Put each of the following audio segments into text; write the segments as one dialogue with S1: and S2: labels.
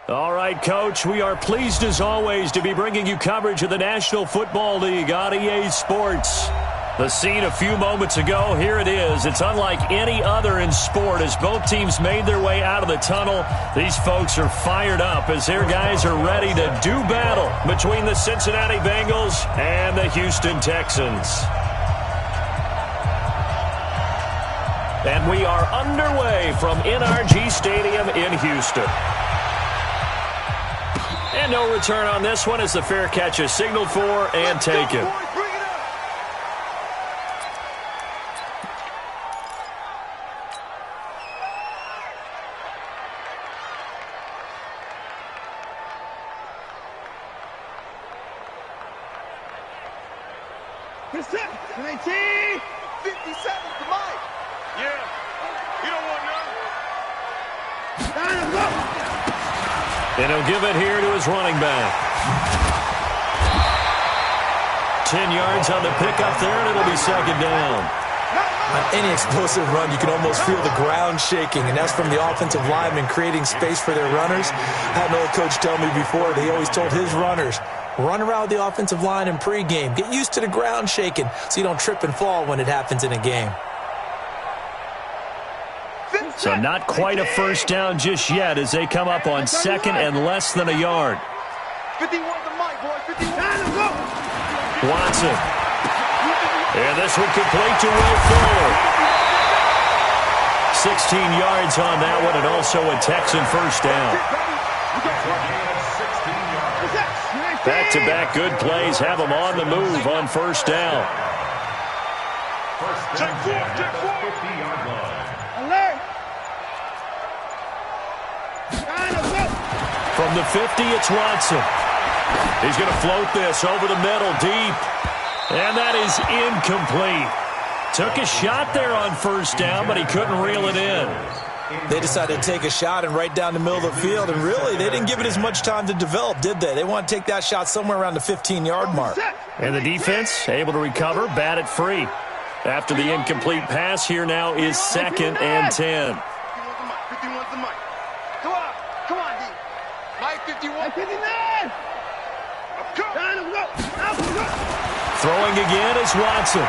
S1: All right, Coach, we are pleased as always to be bringing you coverage of the National Football League on EA Sports. The scene a few moments ago, here it is. It's unlike any other in sport as both teams made their way out of the tunnel. These folks are fired up as their guys are ready to do battle between the Cincinnati Bengals and the Houston Texans. And we are underway from NRG Stadium in Houston. And no return on this one as the fair catch is signaled for and taken. And he'll give it here to his running back. 10 yards on the pickup there, and it'll be second down.
S2: On any explosive run, you can almost feel the ground shaking, and that's from the offensive linemen creating space for their runners. I had an old coach tell me before, he always told his runners, run around the offensive line in pregame. Get used to the ground shaking so you don't trip and fall when it happens in a game.
S1: So not quite a first down just yet as they come up on second and less than a yard.
S3: 51 the mic, boy. 51.
S1: Watson. And this one complete to Will Fuller. 16 yards on that one, and also a Texan first down. Back-to-back good plays have them on the move on first down.
S3: Check four.
S1: From the 50, it's Watson. He's going to float this over the middle, deep. And that is incomplete. Took a shot there on first down, but he couldn't reel it in.
S2: They decided to take a shot and right down the middle of the field, and really, they didn't give it as much time to develop, did they? They want to take that shot somewhere around the 15-yard mark.
S1: And the defense able to recover, bat it free. After the incomplete pass, here now is second and 10.
S3: 51's the mic. Come on, D. Mike 51.
S4: 59.
S1: Throwing again is Watson.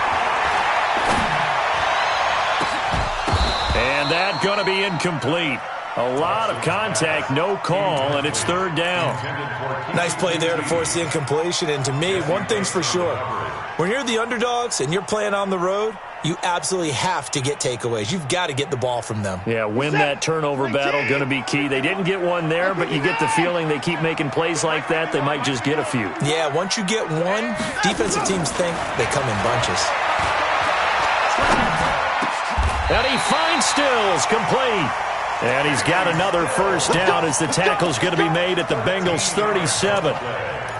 S1: And that going to be incomplete. A lot of contact, no call, and it's third down.
S2: Nice play there to force the incompletion, and to me, one thing's for sure. When you're the underdogs and you're playing on the road, you absolutely have to get takeaways. You've got to get the ball from them.
S1: Yeah, win that turnover battle, going to be key. They didn't get one there, but you get the feeling they keep making plays like that, they might just get a few.
S2: Yeah, once you get one, defensive teams think they come in bunches.
S1: And he finds Stills, complete. And he's got another first down as the tackle's going to be made at the Bengals' 37.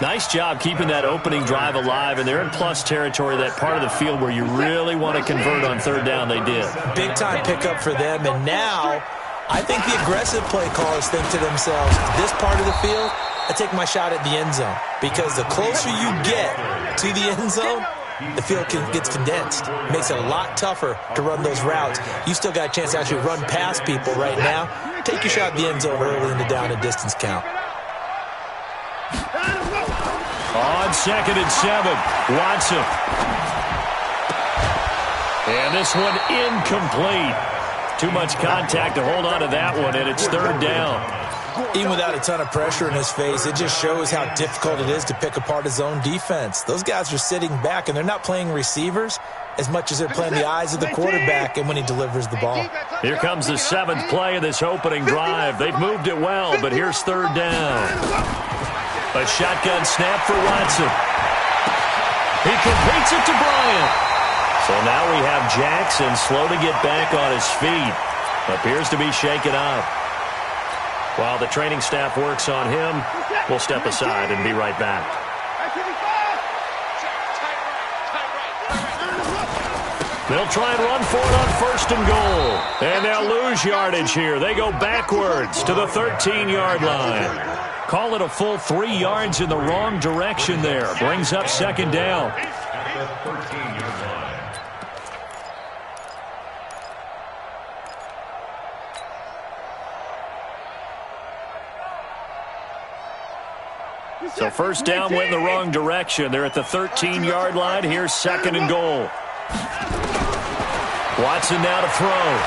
S1: Nice job keeping that opening drive alive, and they're in plus territory, that part of the field where you really want to convert on third down. They did.
S2: Big-time pickup for them, and now I think the aggressive play callers think to themselves, this part of the field, I take my shot at the end zone, because the closer you get to the end zone, the field gets condensed. It makes it a lot tougher to run those routes. You still got a chance to actually run past people right now. Take your shot at the end zone early in the down and distance count.
S1: On second and 7, Watson. And this one incomplete. Too much contact to hold on to that one, and it's third down.
S2: Even without a ton of pressure in his face, it just shows how difficult it is to pick apart his own defense. Those guys are sitting back, and they're not playing receivers as much as they're playing the eyes of the quarterback and when he delivers the ball.
S1: Here comes the 7th play of this opening drive. They've moved it well, but here's third down. A shotgun snap for Watson. He completes it to Bryant. So now we have Jackson slow to get back on his feet. Appears to be shaken up. While the training staff works on him, we'll step aside and be right back. They'll try and run for it on first and goal. And they'll lose yardage here. They go backwards to the 13-yard line. Call it a full 3 yards in the wrong direction there. Brings up second down. So first down went in the wrong direction. They're at the 13-yard line. Here's second and goal. Watson now to throw.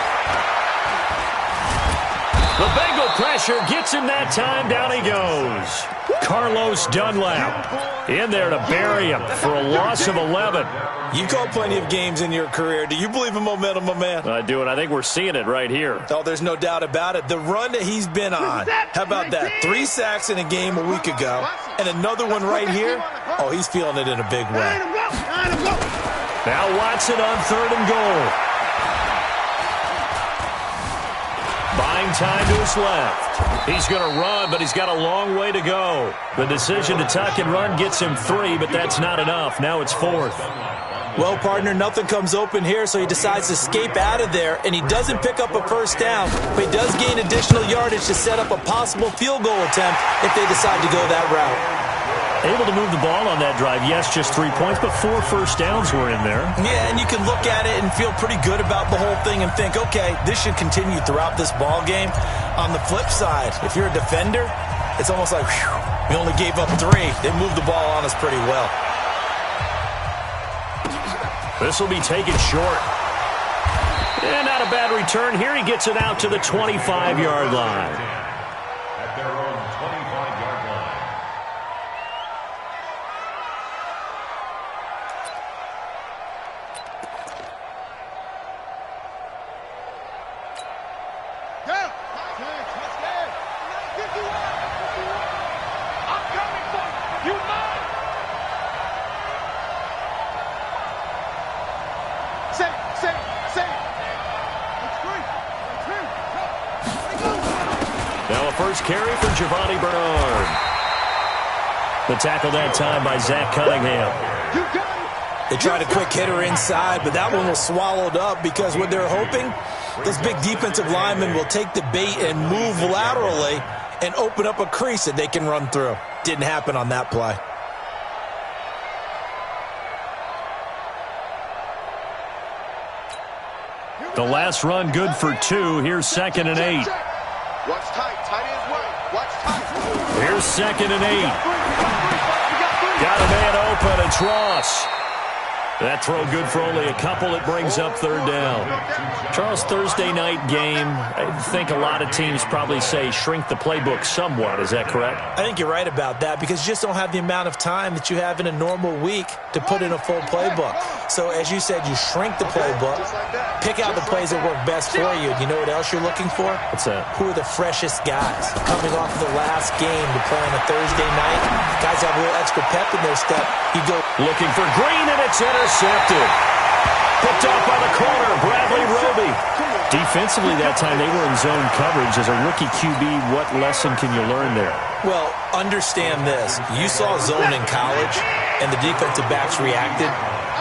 S1: The Bengal pressure gets him that time. Down he goes. Carlos Dunlap in there to bury him for a loss of 11.
S2: You call plenty of games in your career. Do you believe in momentum, my man?
S1: I do, and I think we're seeing it right here.
S2: Oh, there's no doubt about it. The run that he's been on. How about that? 3 sacks in a game a week ago, and another one right here. Oh, he's feeling it in a big way.
S1: Now Watson on third and goal. Buying time to his left. He's going to run, but he's got a long way to go. The decision to tuck and run gets him 3, but that's not enough. Now it's 4th.
S2: Well, partner, nothing comes open here, so he decides to escape out of there, and he doesn't pick up a first down, but he does gain additional yardage to set up a possible field goal attempt if they decide to go that route.
S1: Able to move the ball on that drive. Yes, just 3 points, but 4 first downs were in there.
S2: Yeah, and you can look at it and feel pretty good about the whole thing and think, okay, this should continue throughout this ball game. On the flip side, if you're a defender, it's almost like, whew, we only gave up 3. They moved the ball on us pretty well.
S1: This will be taken short. And not a bad return. Here he gets it out to the 25-yard line.
S4: At their own 25-yard line.
S1: Now a first carry for Giovanni Bernard. The tackle that time by Zach Cunningham.
S2: They tried a quick hitter inside, but that one was swallowed up because what they're hoping, this big defensive lineman will take the bait and move laterally and open up a crease that they can run through. Didn't happen on that play.
S1: The last run good for 2. Here's second and 8.
S3: Watch tight. Tight is right. Watch tight.
S1: Here's second and 8. Got a man open. It's Ross. That throw good for only a couple. It brings up third down. Charles, Thursday night game. I think a lot of teams probably say shrink the playbook somewhat. Is that correct?
S2: I think you're right about that because you just don't have the amount of time that you have in a normal week to put in a full playbook. So as you said, you shrink the playbook, pick out the plays that work best for you. You know what else you're looking for?
S1: What's that?
S2: Who are the freshest guys coming off the last game to play on a Thursday night? Guys have a little extra pep in their step. You go
S1: looking for Green, and it's intercepted. Picked off by the corner, Bradley Roby. Defensively that time, they were in zone coverage. As a rookie QB, what lesson can you learn there?
S2: Well, understand this. You saw zone in college, and the defensive backs reacted,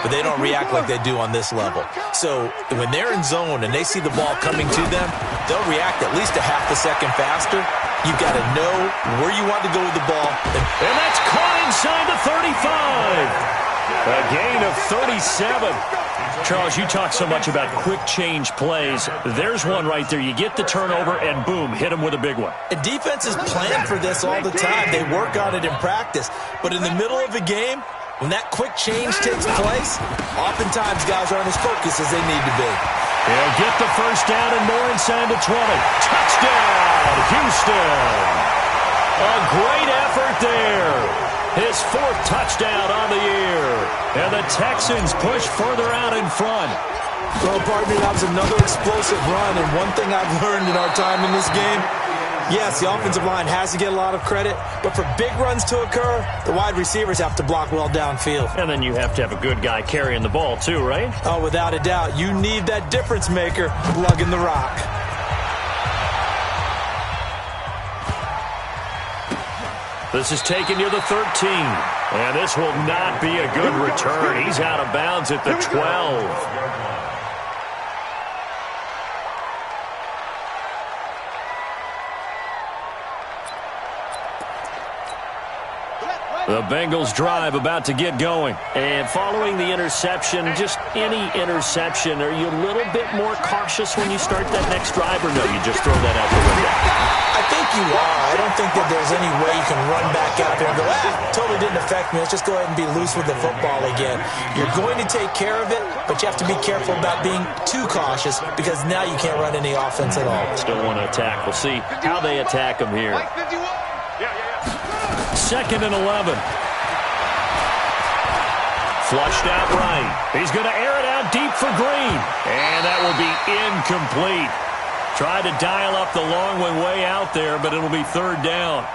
S2: but they don't react like they do on this level. So when they're in zone and they see the ball coming to them, they'll react at least a half a second faster. You've got to know where you want to go with the ball.
S1: And that's caught inside the 35. A gain of 37. Charles, you talk so much about quick change plays. There's one right there. You get the turnover, and boom, hit him with a big one.
S2: And defenses plan for this all the time. They work on it in practice. But in the middle of a game, when that quick change takes place, oftentimes guys aren't as focused as they need to be.
S1: They'll get the first down and more inside the 20. Touchdown, Houston. A great effort there. His 4th touchdown on the year. And the Texans push further out in front.
S2: Well, partner, that was another explosive run. And one thing I've learned in our time in this game, yes, the offensive line has to get a lot of credit, but for big runs to occur, the wide receivers have to block well downfield.
S1: And then you have to have a good guy carrying the ball too, right?
S2: Oh, without a doubt. You need that difference maker lugging the rock.
S1: This is taken near the 13. And this will not be a good return. He's out of bounds at the 12. The Bengals drive about to get going.
S2: And following the interception, just any interception, are you a little bit more cautious when you start that next drive, or no, you just throw that out the window? I think you are. I don't think that there's any way you can run back out there and go, totally didn't affect me. Let's just go ahead and be loose with the football again. You're going to take care of it, but you have to be careful about being too cautious because now you can't run any offense at all.
S1: Still want to attack. We'll see how they attack them here. Second and 11. Flushed out right. He's going to air it out deep for Green. And that will be incomplete. Tried to dial up the long one way out there, but it'll be third down.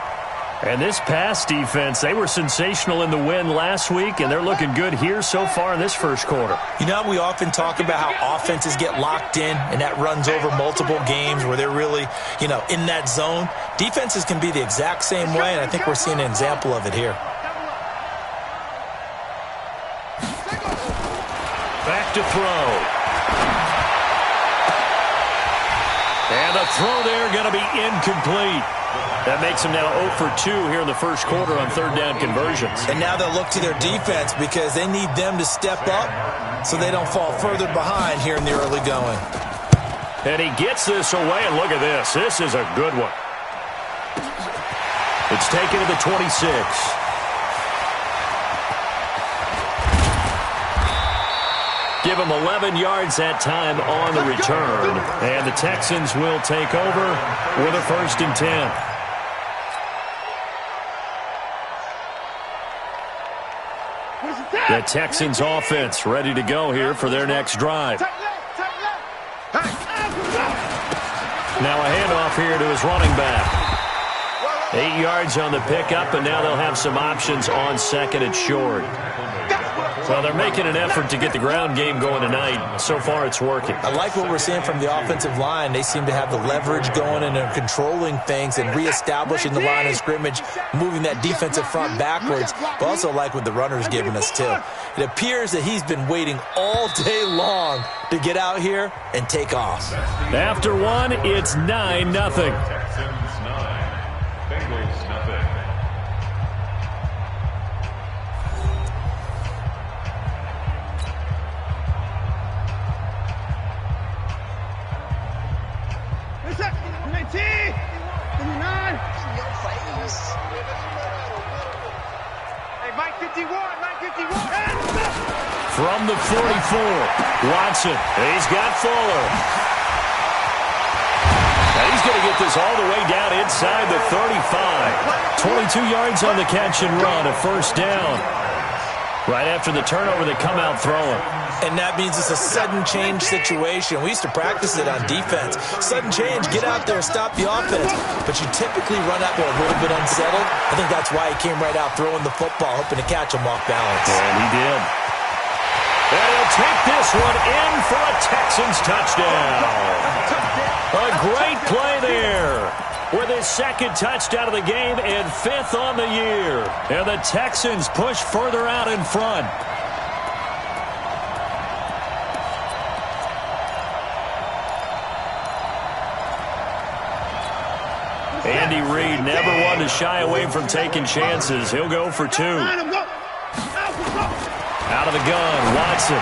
S1: And this pass defense, they were sensational in the win last week, and they're looking good here so far in this first quarter.
S2: You know, we often talk about how offenses get locked in, and that runs over multiple games where they're really, in that zone. Defenses can be the exact same way, and I think we're seeing an example of it here.
S1: Back to throw. And the throw there going to be incomplete. That makes them now 0 for 2 here in the first quarter on third down conversions.
S2: And now they'll look to their defense because they need them to step up so they don't fall further behind here in the early going.
S1: And he gets this away, and look at this. This is a good one. It's taken to the 26. Give him 11 yards that time on the return. And the Texans will take over with a 1st and 10. The Texans offense ready to go here for their next drive. Now a handoff here to his running back. 8 yards on the pickup, and now they'll have some options on second and short. Well, they're making an effort to get the ground game going tonight. So far, it's working.
S2: I like what we're seeing from the offensive line. They seem to have the leverage going, and they're controlling things and reestablishing the line of scrimmage, moving that defensive front backwards. But also like what the runner's giving us, too. It appears that he's been waiting all day long to get out here and take off.
S1: After one, it's 9-0.
S4: Texans 9, Bengals nothing.
S1: From the 44, Watson. He's got Fuller. And he's going to get this all the way down inside the 35. 22 yards on the catch and run, a 1st down. Right after the turnover, they come out throwing.
S2: And that means it's a sudden change situation. We used to practice it on defense. Sudden change, get out there, stop the offense. But you typically run out there a little bit unsettled. I think that's why he came right out throwing the football, hoping to catch him off balance.
S1: And he did. And he'll take this one in for a Texans touchdown. A great play there. With his 2nd touchdown of the game and 5th on the year. And the Texans push further out in front. Andy Reid never one to shy away from taking chances. He'll go for 2. Out of the gun, Watson.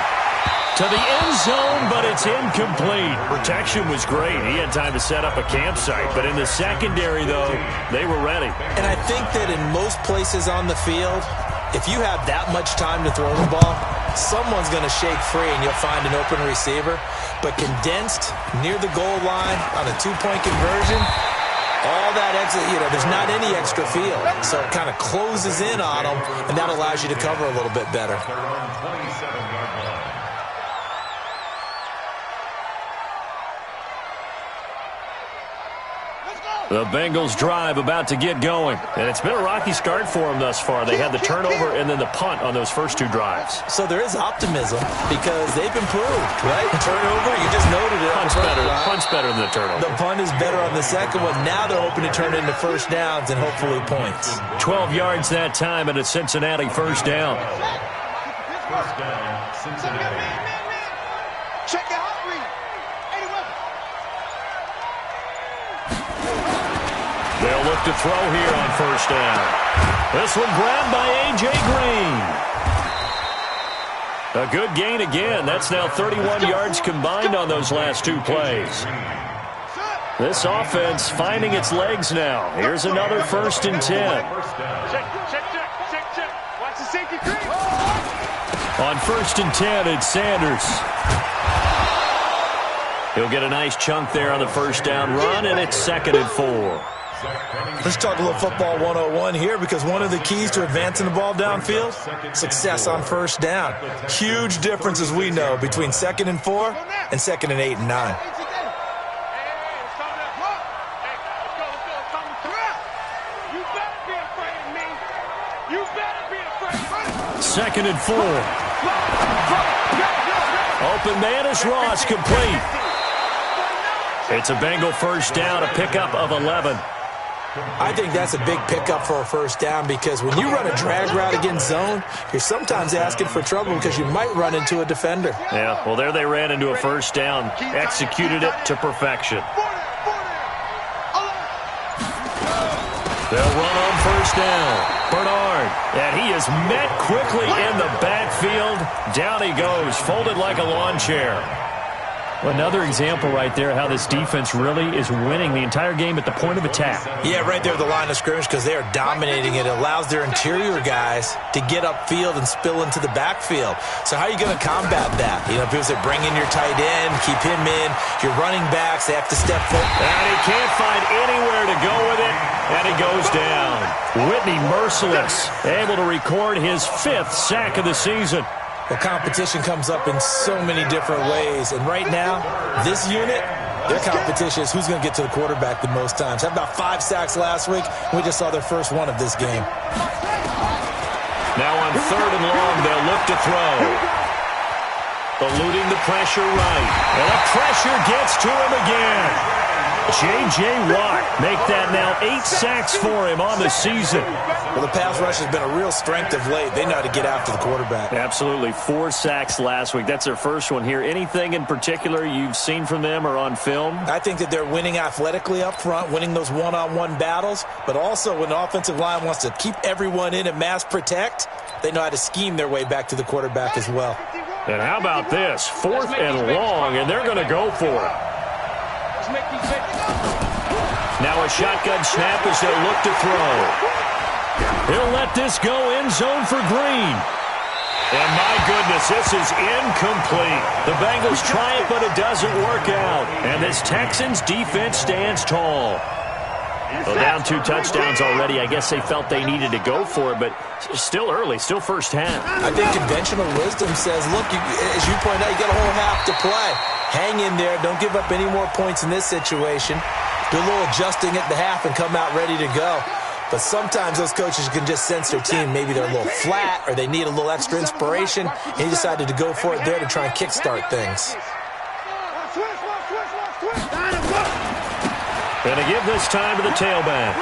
S1: To the end zone, but it's incomplete. Protection was great. He had time to set up a campsite. But in the secondary, though, they were ready.
S2: And I think that in most places on the field, if you have that much time to throw the ball, someone's going to shake free and you'll find an open receiver. But condensed near the goal line on a 2-point conversion, all that exit, there's not any extra field. So it kind of closes in on them, and that allows you to cover a little bit better.
S4: Their own 27-yard line.
S1: The Bengals drive about to get going. And it's been a rocky start for them thus far. They had the turnover and then the punt on those first 2 drives.
S2: So there is optimism because they've improved, right? Turnover, you just noted it.
S1: Punt's better than the turnover.
S2: The punt is better on the second one. Now they're hoping to turn into 1st downs and hopefully points.
S1: 12 yards that time and a Cincinnati 1st down.
S4: 1st down, Cincinnati.
S3: Check it out, Reed.
S1: They'll look to throw here on first down. This one grabbed by A.J. Green. A good gain again. That's now 31 yards combined on those last two plays. This offense finding its legs now. Here's another 1st and 10.
S3: Check. Watch the safety creep.
S1: On 1st and 10, it's Sanders. He'll get a nice chunk there on the first down run, and it's 2nd and 4.
S2: Let's talk a little football 101 here, because one of the keys to advancing the ball downfield, success on first down. Huge difference, as we know, between 2nd and 4 and 2nd and 8 and 9.
S1: Second and 4. Open man is Ross, complete. It's a Bengal first down, a pickup of 11.
S2: I think that's a big pickup for a first down, because when you run a drag route against zone, you're sometimes asking for trouble because you might run into a defender.
S1: Yeah, well, there they ran into a first down, executed it to perfection. They'll run on first down. Bernard, and he is met quickly in the backfield. Down he goes, folded like a lawn chair. Another example right there how this defense really is winning the entire game at the point of attack.
S2: Yeah, right there at the line of scrimmage, because they are dominating it. It allows their interior guys to get upfield and spill into the backfield. So how are you going to combat that? You know, people say bring in your tight end, keep him in. Your running backs, they have to step forward.
S1: And he can't find anywhere to go with it, and he goes down. Whitney merciless, able to record his 5th sack of the season.
S2: Well, competition comes up in so many different ways. And right now, this unit, their competition is who's going to get to the quarterback the most times. Had about 5 sacks last week. We just saw their first one of this game.
S1: Now on 3rd and long, they'll look to throw. Eluding the pressure right. And the pressure gets to him again. J.J. Watt make that now 8 sacks for him on the season.
S2: Well, the pass rush has been a real strength of late. They know how to get after the quarterback.
S1: Absolutely. 4 sacks last week. That's their first one here. Anything in particular you've seen from them or on film?
S2: I think that they're winning athletically up front, winning those one-on-one battles, but also when the offensive line wants to keep everyone in and mass protect, they know how to scheme their way back to the quarterback as well.
S1: And how about this? 4th and long, and they're going to go for it. Now a shotgun snap as they'll look to throw. He'll let this go end zone for Green. And my goodness, this is incomplete. The Bengals try it, but it doesn't work out. And this Texans defense stands tall. Well, down 2 touchdowns already. I guess they felt they needed to go for it, but still early, still first half.
S2: I think conventional wisdom says, look, as you pointed out, you got a whole half to play. Hang in there. Don't give up any more points in this situation. Do a little adjusting at the half and come out ready to go. But sometimes those coaches can just sense their team. Maybe they're a little flat or they need a little extra inspiration. And he decided to go for it there to try and kickstart things.
S1: Going to give this time to the tailback.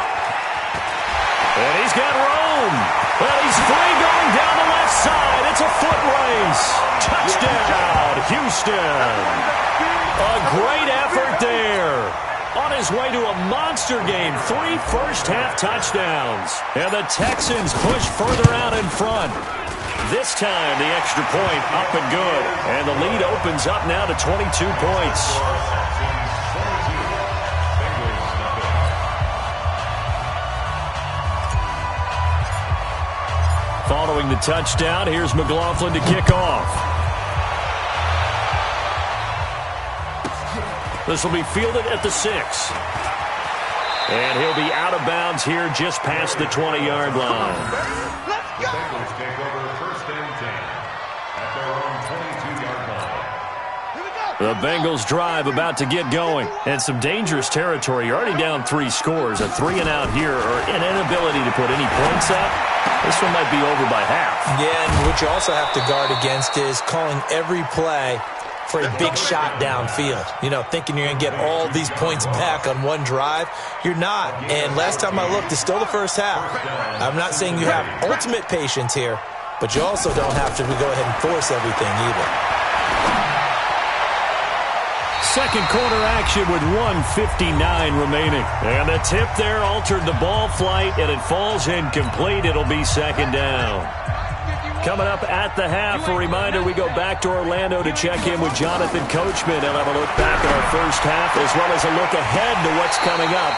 S1: And he's got room. Well, he's free going down the left side. It's a foot race. Touchdown, Houston. A great effort there. On his way to a monster game, 3 first-half touchdowns. And the Texans push further out in front. This time, the extra point up and good. And the lead opens up now to 22 points. Following the touchdown, here's McLaughlin to kick off. This will be fielded at the 6. And he'll be out of bounds here just past the 20-yard line.
S4: The Bengals take over 1st and 10 at their own 22-yard line.
S1: The Bengals drive about to get going. And some dangerous territory. You're already down 3 scores. A 3-and-out here or an inability to put any points up. This one might be over by half.
S2: Yeah, and what you also have to guard against is calling every play for a big shot downfield. You know, thinking you're going to get all these points back on one drive. You're not. And last time I looked, it's still the first half. I'm not saying you have ultimate patience here, but you also don't have to go ahead and force everything either.
S1: second quarter action with 1:59 remaining. And the tip there altered the ball flight, and it falls incomplete. It'll be second down. Coming up at the half, a reminder, we go back to Orlando to check in with Jonathan Coachman. He'll have a look back at our first half as well as a look ahead to what's coming up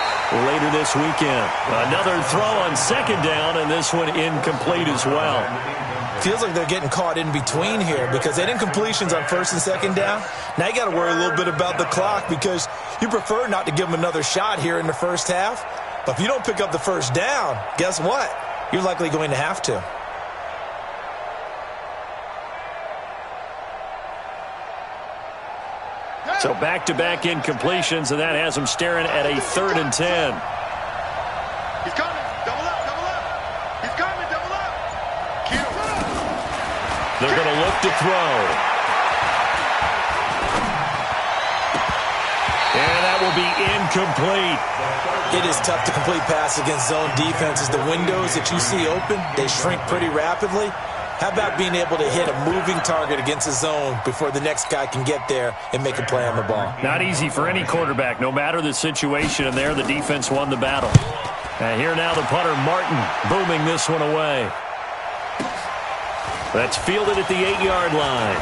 S1: later this weekend. Another throw on second down, and this one incomplete as well.
S2: Feels like they're getting caught in between here because they didn't completions on first and second down. Now you got to worry a little bit about the clock because you prefer not to give them another shot here in the first half. But if you don't pick up the first down, guess what? You're likely going to have to.
S1: So back-to-back incompletions, and that has them staring at a 3rd and 10.
S3: He's coming. Double up, double up. He's coming, double up. Kill.
S1: They're going to look to throw. And that will be incomplete.
S2: It is tough to complete pass against zone defenses. The windows that you see open, they shrink pretty rapidly. How about being able to hit a moving target against a zone before the next guy can get there and make a play on the ball?
S1: Not easy for any quarterback, no matter the situation, and there the defense won the battle. And here now the punter, Martin, booming this one away. That's fielded at the 8-yard line.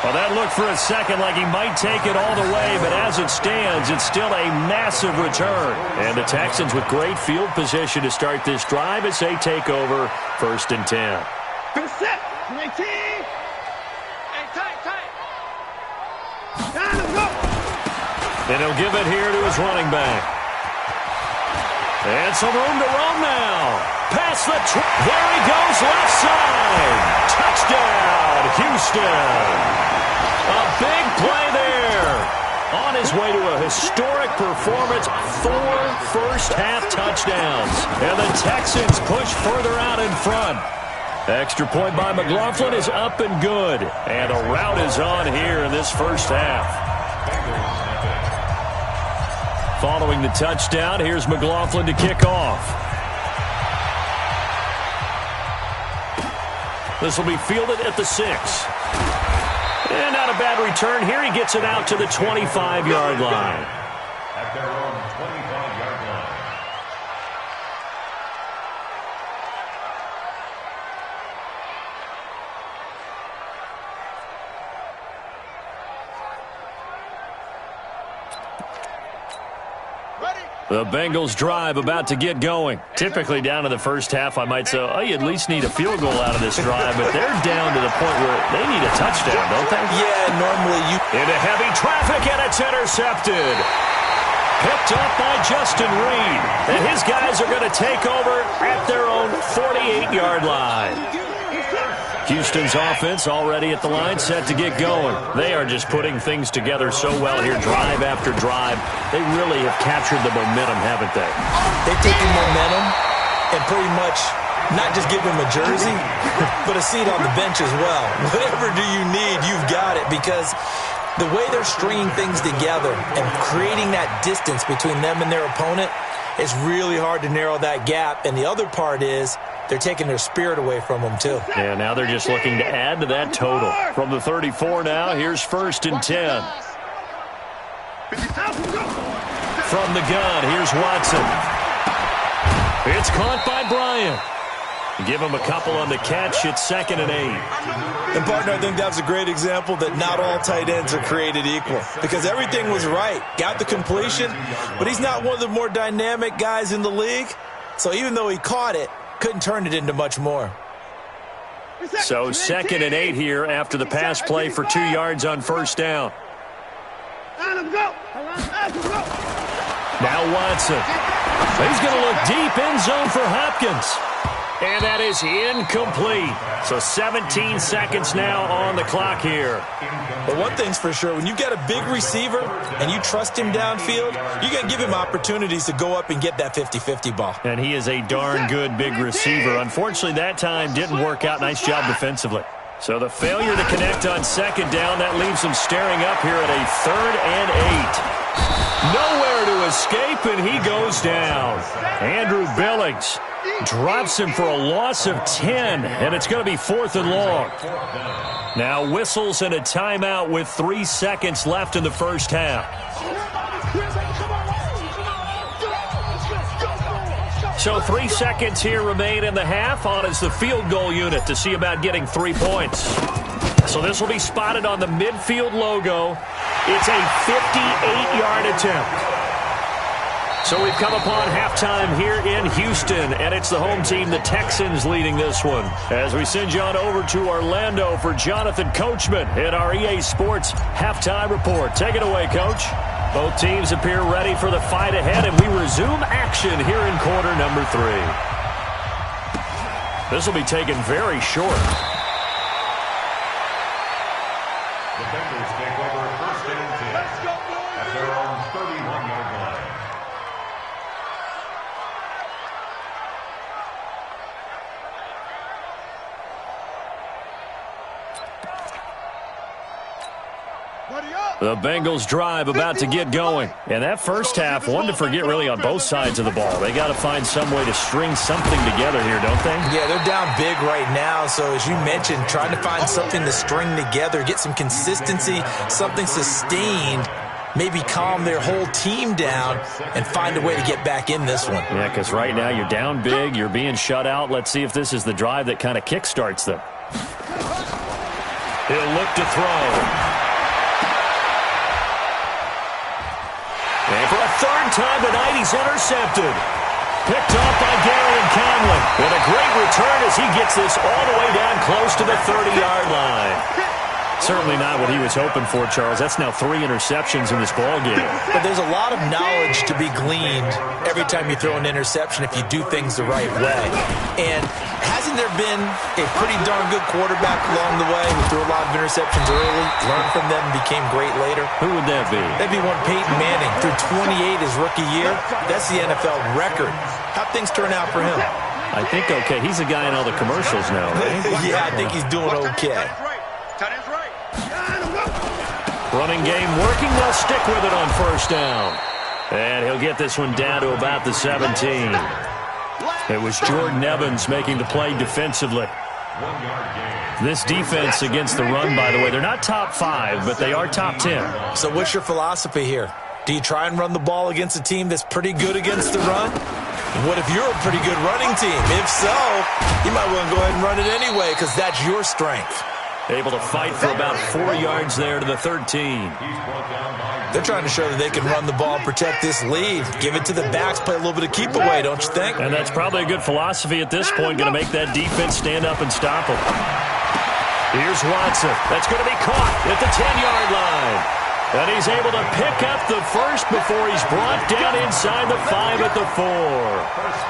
S1: Well, that looked for a second like he might take it all the way, but as it stands, it's still a massive return. And the Texans with great field position to start this drive as they take over 1st and 10.
S3: Set. 19. Hey, tight, tight. Let's go.
S1: And he'll give it here to his running back. And some room to roam now. Past the there he goes, left side. Touchdown, Houston. A big play there. On his way to a historic performance, 4 first-half touchdowns. And the Texans push further out in front. Extra point by McLaughlin is up and good. And a rout is on here in this first half. Following the touchdown, here's McLaughlin to kick off. This will be fielded at the 6. And not a bad return here. He gets it out to the 25-yard line.
S4: At their own 25-yard line.
S1: The Bengals drive about to get going. Typically down to the first half, I might say, oh, you at least need a field goal out of this drive, but they're down to the point where they need a touchdown, don't they?
S2: Yeah, normally you...
S1: Into heavy traffic, and it's intercepted. Picked up by Justin Reed. And his guys are going to take over at their own 48-yard line. Houston's offense already at the line, set to get going. They are just putting things together so well here, drive after drive. They really have captured the momentum, haven't they?
S2: They've taken momentum and pretty much not just give him a jersey, but a seat on the bench as well. Whatever do you need, you've got it, because the way they're stringing things together and creating that distance between them and their opponent, it's really hard to narrow that gap. And the other part is they're taking their spirit away from them, too.
S1: Yeah, now they're just looking to add to that total. From the 34 now, here's 1st and 10. From the gun, here's Watson. It's caught by Bryant. Give him a couple on the catch. It's 2nd and 8.
S2: And, partner, I think that's a great example that not all tight ends are created equal, because everything was right. Got the completion, but he's not one of the more dynamic guys in the league. So even though he caught it, couldn't turn it into much more.
S1: So 2nd and 8 here after the pass play for 2 yards on 1st down. Now Watson. He's going to look deep end zone for Hopkins. And that is incomplete. So 17 seconds now on the clock here.
S2: But one thing's for sure, when you've got a big receiver and you trust him downfield, you're going to give him opportunities to go up and get that 50-50 ball.
S1: And he is a darn good big receiver. Unfortunately, that time didn't work out. Nice job defensively. So the failure to connect on 2nd down, that leaves them staring up here at a 3rd and 8. Nowhere to escape, and he goes down. Andrew Billings drops him for a loss of 10, and it's going to be 4th and long. Now whistles and a timeout with 3 seconds left in the first half. So 3 seconds here remain in the half. On is the field goal unit to see about getting 3 points. So this will be spotted on the midfield logo. It's a 58-yard attempt. So we've come upon halftime here in Houston, and it's the home team, the Texans, leading this one. As we send you on over to Orlando for Jonathan Coachman at our EA Sports Halftime Report. Take it away, Coach. Both teams appear ready for the fight ahead, and we resume action here in quarter number 3. This will be taken very short.
S4: The Bengals take over 1st and 10 at their own 31-yard line.
S1: The Bengals drive about to get going. And that first half, one to forget really on both sides of the ball. They got to find some way to string something together here, don't they?
S2: Yeah, they're down big right now. So as you mentioned, trying to find something to string together, get some consistency, something sustained, maybe calm their whole team down and find a way to get back in this one.
S1: Yeah, because right now you're down big, you're being shut out. Let's see if this is the drive that kind of kickstarts them. He'll look to throw. And for a 3rd time tonight, he's intercepted. Picked off by Gary and Conley. And a great return as he gets this all the way down close to the 30-yard line. Certainly not what he was hoping for, Charles. That's now 3 interceptions in this ballgame.
S2: But there's a lot of knowledge to be gleaned every time you throw an interception if you do things the right way. And hasn't there been a pretty darn good quarterback along the way who threw a lot of interceptions early, learned from them, and became great later?
S1: Who would that be?
S2: That'd be one Peyton Manning. Threw 28 his rookie year. That's the NFL record. How'd things turn out for him?
S1: I think okay. He's a guy in all the commercials now, right?
S2: Yeah, I think he's doing okay.
S1: Running game working. They'll stick with it on 1st down. And he'll get this one down to about the 17. It was Jordan Evans making the play defensively. This defense against the run, by the way, they're not top 5, but they are top 10.
S2: So what's your philosophy here? Do you try and run the ball against a team that's pretty good against the run? What if you're a pretty good running team? If so, you might want to go ahead and run it anyway because that's your strength.
S1: Able to fight for about 4 yards there to the 13.
S2: They're trying to show that they can run the ball and protect this lead. Give it to the backs, play a little bit of keep away, don't you think?
S1: And that's probably a good philosophy at this point, going to make that defense stand up and stop them. Here's Watson. That's going to be caught at the 10-yard line. And he's able to pick up the first before he's brought down inside the 5 at the 4.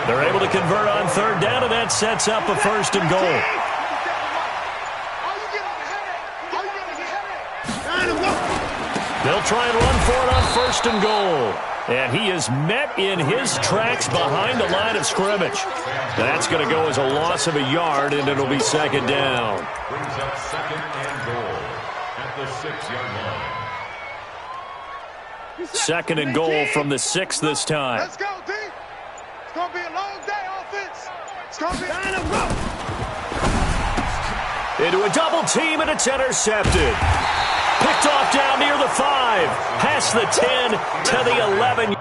S1: They're able to convert on 3rd down, and that sets up a 1st and goal. They'll try and run for it on 1st and goal. And he is met in his tracks behind the line of scrimmage. That's going to go as a loss of a yard, and it'll be 2nd down.
S4: Brings up 2nd and goal at the 6-yard line.
S1: 2nd and goal from the 6 this time.
S3: Let's go, D. It's going to be a long day offense. It's going to be
S1: into a double team, and it's intercepted. Picked off down near the 5, past the 10 to the 11.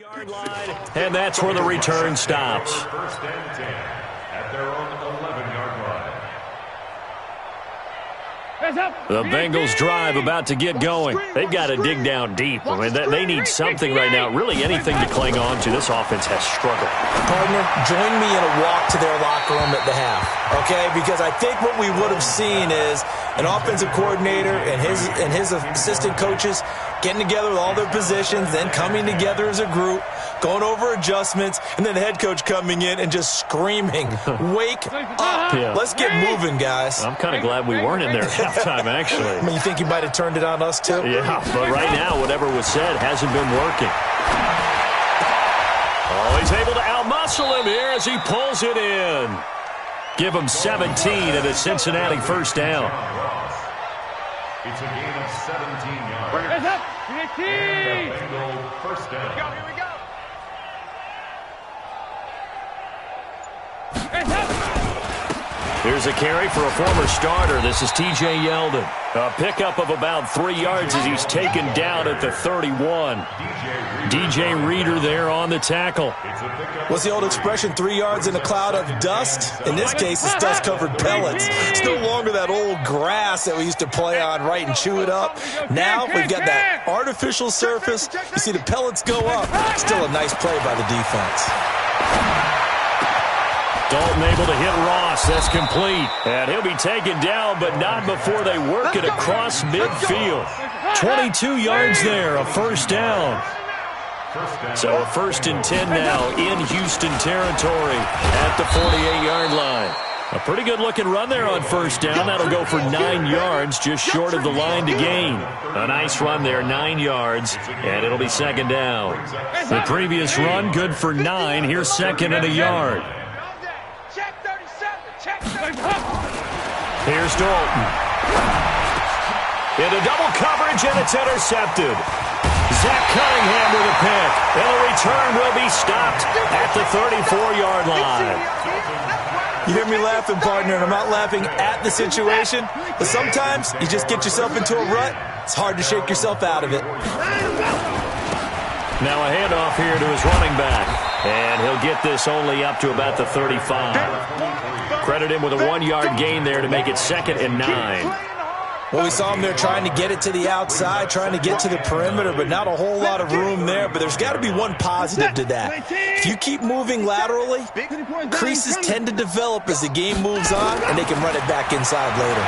S1: Yard line, and that's where the return stops.
S4: 1st and 10 at their own 11-yard
S1: The Bengals drive about to get going. They've got to dig down deep. I mean, they need something right now, really anything to cling on to. This offense has struggled.
S2: Partner, join me in a walk to their locker room at the half, okay? Because I think what we would have seen is an offensive coordinator and his assistant coaches getting together with all their positions, then coming together as a group, going over adjustments, and then the head coach coming in and just screaming, "Wake up.
S1: Yeah.
S2: Let's get moving, guys."
S1: I'm kind of glad we weren't in there at halftime, actually.
S2: I mean, you think he might have turned it on us, too?
S1: Yeah, but right now, whatever was said hasn't been working. Oh, he's able to outmuscle him here as he pulls it in. Give him 17 and a Cincinnati first down.
S4: It's a gain of 17 yards.
S3: Bring it up.
S4: And the Bengals first down.
S3: Here we go.
S1: Here's a carry for a former starter. This is T.J. Yeldon. A pickup of about 3 yards as he's taken down at the 31. DJ Reader there on the tackle.
S2: What's the old expression, 3 yards in a cloud of dust? In this case, it's dust-covered pellets. It's no longer that old grass that we used to play on, right, and chew it up. Now we've got that artificial surface. You see the pellets go up. Still a nice play by the defense.
S1: Dalton able to hit Ross. That's complete. And he'll be taken down, but not before they work it across midfield. 22 yards there, a first down. So a 1st and 10 now in Houston territory at the 48-yard line. A pretty good-looking run there on first down. That'll go for 9 yards, just short of the line to gain. A nice run there, 9 yards, and it'll be 2nd down. The previous run, good for 9. Here's 2nd and a yard. Here's Dalton. Into double coverage, and it's intercepted. Zach Cunningham with a pick. And the return will be stopped at the 34-yard line.
S2: You hear me laughing, partner, and I'm not laughing at the situation, but sometimes you just get yourself into a rut. It's hard to shake yourself out of it.
S1: Now a handoff here to his running back. And he'll get this only up to about the 35. Credit him with a 1-yard gain there to make it 2nd and 9.
S2: Well, we saw him there trying to get it to the outside, trying to get to the perimeter, but not a whole lot of room there. But there's got to be one positive to that. If you keep moving laterally, creases tend to develop as the game moves on, and they can run it back inside later.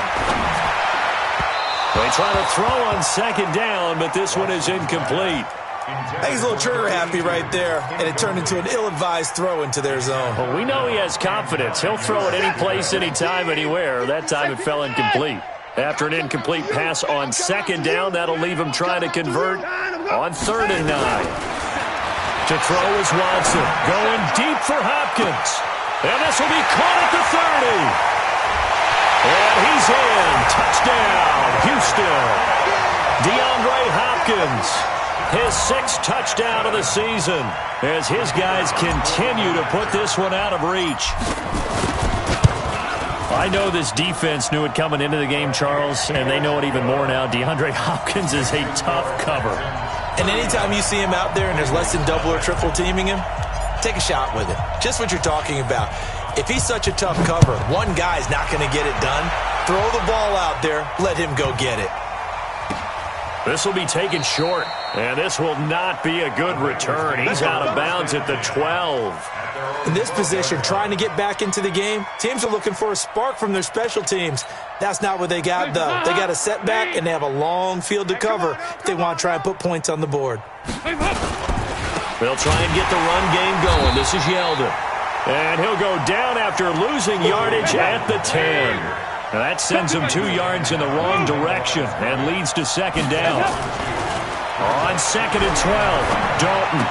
S1: They try to throw on 2nd down, but this one is incomplete.
S2: I think he's a little trigger happy right there, and it turned into an ill-advised throw into their zone.
S1: Well, we know he has confidence. He'll throw it any place, anytime, anywhere. That time it fell incomplete. After an incomplete pass on 2nd down, that'll leave him trying to convert on 3rd and 9. To throw is Watson, going deep for Hopkins. And this will be caught at the 30. And he's in. Touchdown, Houston. DeAndre Hopkins, his 6th touchdown of the season, as his guys continue to put this one out of reach. I know this defense knew it coming into the game, Charles, and they know it even more now. DeAndre Hopkins is a tough cover.
S2: And anytime you see him out there and there's less than double or triple teaming him, take a shot with it. Just what you're talking about. If he's such a tough cover, one guy's not going to get it done. Throw the ball out there. Let him go get it.
S1: This will be taken short, and this will not be a good return. He's out of bounds at the 12.
S2: In this position, trying to get back into the game, teams are looking for a spark from their special teams. That's not what they got, though. They got a setback, and they have a long field to cover if they want to try and put points on the board.
S1: They'll try and get the run game going. This is Yeldon. And he'll go down after losing yardage at the 10. Now that sends him 2 yards in the wrong direction and leads to 2nd down. On 2nd and 12, Dalton.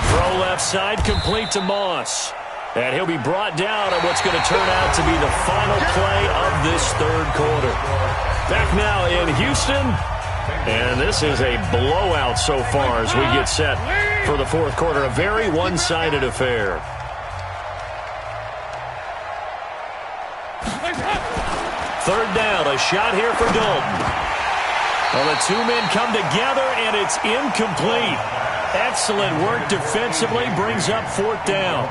S1: Throw left side, complete to Moss. And he'll be brought down on what's going to turn out to be the final play of this 3rd quarter. Back now in Houston. And this is a blowout so far as we get set for the 4th quarter. A very one-sided affair. Third down, a shot here for Dalton. Well, the 2 men come together, and it's incomplete. Excellent work defensively, brings up 4th down.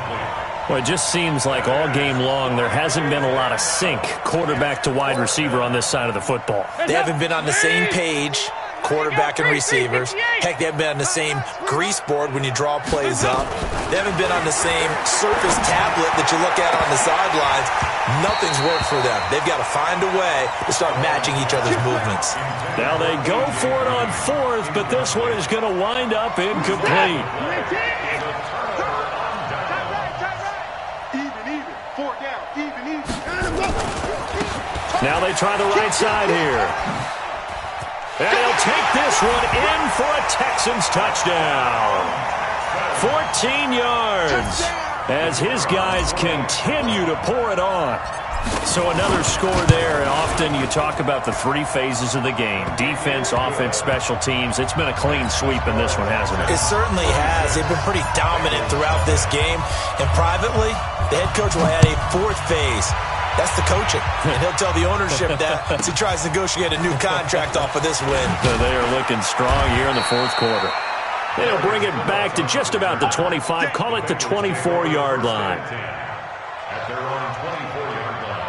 S1: Well, it just seems like all game long there hasn't been a lot of sync quarterback to wide receiver on this side of the football.
S2: They haven't been on the same page, quarterback and receivers. Heck, they haven't been on the same grease board when you draw plays up. They haven't been on the same Surface tablet that you look at on the sidelines. Nothing's worked for them. They've got to find a way to start matching each other's movements.
S1: Now they go for it on fourth, but this one is going to wind up incomplete. Now they try the right side here. And he'll take this one in for a Texans touchdown. 14 yards as his guys continue to pour it on. So another score there, and often you talk about the three phases of the game. Defense, offense, special teams. It's been a clean sweep in this one, hasn't it?
S2: It certainly has. They've been pretty dominant throughout this game. And privately, the head coach will add a fourth phase. That's the coaching. And he'll tell the ownership that as he tries to negotiate a new contract off of this win.
S1: So they are looking strong here in the fourth quarter. They'll bring it back to just about the 25. Call it the 24-yard line.
S4: At their own 24-yard line.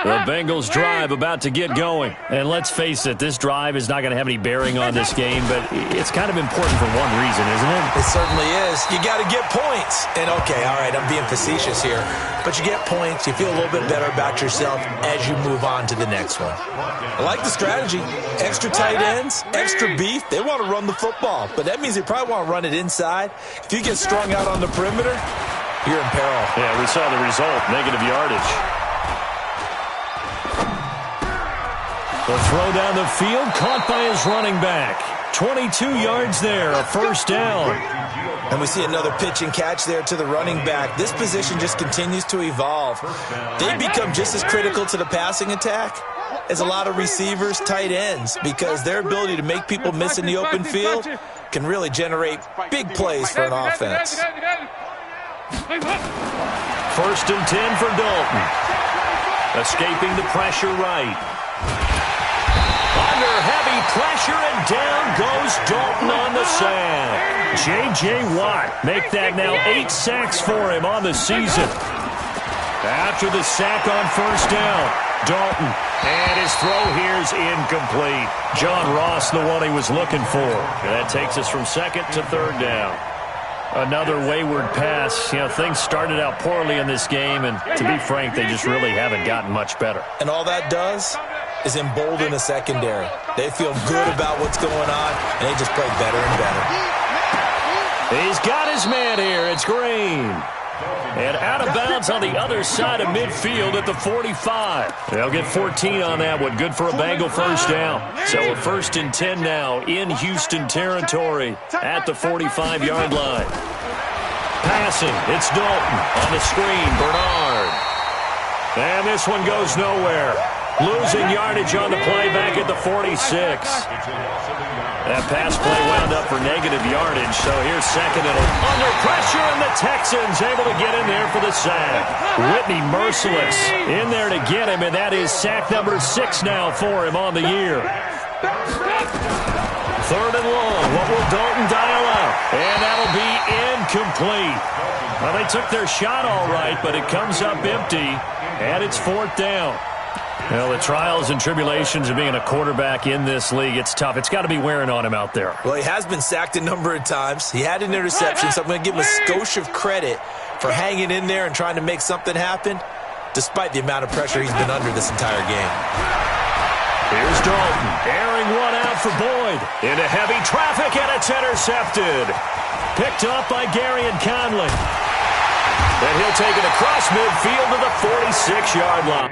S1: The Bengals drive about to get going. And let's face it, this drive is not going to have any bearing on this game, but it's kind of important for one reason, isn't it?
S2: It certainly is. You got to get points. And, okay, all right, I'm being facetious here. But you get points, you feel a little bit better about yourself as you move on to the next one. I like the strategy. Extra tight ends, extra beef. They want to run the football, but that means they probably want to run it inside. If you get strung out on the perimeter, you're in peril.
S1: Yeah, we saw the result, negative yardage. The throw down the field, caught by his running back. 22 yards there, a first down.
S2: And we see another pitch and catch there to the running back. This position just continues to evolve. They become just as critical to the passing attack as a lot of receivers, tight ends, because their ability to make people miss in the open field can really generate big plays for an offense.
S1: First and 10 for Dalton. Escaping the pressure right. Under heavy pressure, and down goes Dalton on the sack. J.J. Watt make that now 8 sacks for him on the season. After the sack on first down, Dalton, and his throw here's incomplete. John Ross, the one he was looking for. And that takes us from second to third down. Another wayward pass. You know, things started out poorly in this game, and to be frank, they just really haven't gotten much better.
S2: And all that does is embolden the secondary. They feel good about what's going on, and they just play better and better.
S1: He's got his man here. It's Green. And out of bounds on the other side of midfield at the 45. They'll get 14 on that one. Good for a Bengal first down. So a first and 10 now in Houston territory at the 45-yard line. Passing. It's Dalton on the screen. Bernard. And this one goes nowhere. Losing yardage on the play back at the 46. That pass play wound up for negative yardage, so here's second and under pressure, and the Texans able to get in there for the sack. Whitney Merciless in there to get him, and that is sack number 6 now for him on the year. Third and long. What will Dalton dial out? And that'll be incomplete. Well, they took their shot all right, but it comes up empty, and it's fourth down. Well, the trials and tribulations of being a quarterback in this league, it's tough. It's got to be wearing on him out there.
S2: Well, he has been sacked a number of times. He had an interception, so I'm going to give him a skosh of credit for hanging in there and trying to make something happen, despite the amount of pressure he's been under this entire game.
S1: Here's Dalton, airing one out for Boyd. Into heavy traffic, and it's intercepted. Picked up by Gary and Conley. And he'll take it across midfield to the 46-yard line.